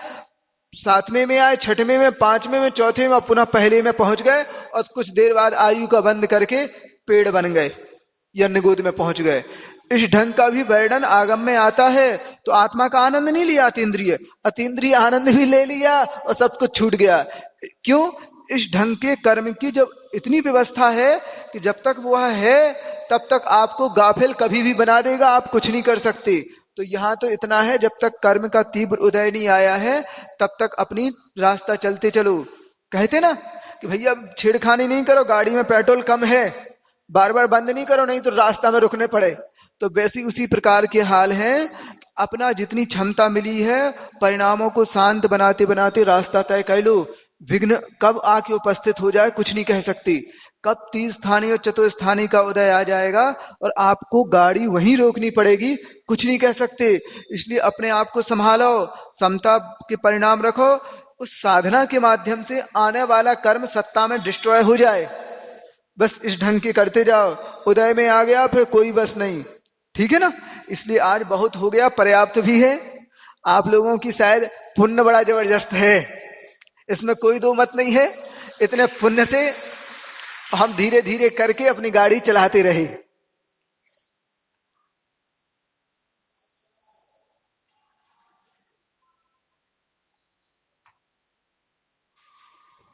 7वें में आए, 6वें में, 5वें में, 4वें में, पुनः पहले में पहुंच गए, और कुछ देर बाद आयु का बंद करके पेड़ बन गए, यज्ञगोद में पहुंच गए। इस ढंग का भी वर्णन आगम में आता है। तो आत्मा का आनंद नहीं लिया अतीन्द्रिय, अतीन्द्रिय आनंद भी ले लिया और सब कुछ छूट गया। क्यों? इस ढंग के कर्म की जब इतनी व्यवस्था है कि जब तक वह है तब तक आपको गाफिल कभी भी बना देगा, आप कुछ नहीं कर सकते। तो यहां तो इतना है, जब तक कर्म का तीव्र उदय नहीं आया है तब तक अपनी रास्ता चलते चलो। कहते ना कि भैया छेड़खानी नहीं करो, गाड़ी में पेट्रोल कम है, बार बार बंद नहीं करो, नहीं तो रास्ता में रुकने पड़े। तो वैसे उसी प्रकार के हाल हैं, अपना जितनी क्षमता मिली है परिणामों को शांत बनाते बनाते रास्ता तय कर लो। विघ्न कब आके उपस्थित हो जाए कुछ नहीं कह सकती। कब तीर्थस्थानी और चतुर्थस्थानी का उदय आ जाएगा और आपको गाड़ी वहीं रोकनी पड़ेगी, कुछ नहीं कह सकते। इसलिए अपने आप को संभालो, समता के परिणाम रखो, उस साधना के माध्यम से आने वाला कर्म सत्ता में डिस्ट्रॉय हो जाए, बस इस ढंग के करते जाओ। उदय में आ गया फिर कोई बस नहीं, ठीक है ना। इसलिए आज बहुत हो गया, पर्याप्त भी है। आप लोगों की शायद पुण्य बड़ा जबरदस्त है, इसमें कोई दो मत नहीं है। इतने पुण्य से हम धीरे धीरे करके अपनी गाड़ी चलाते रहे।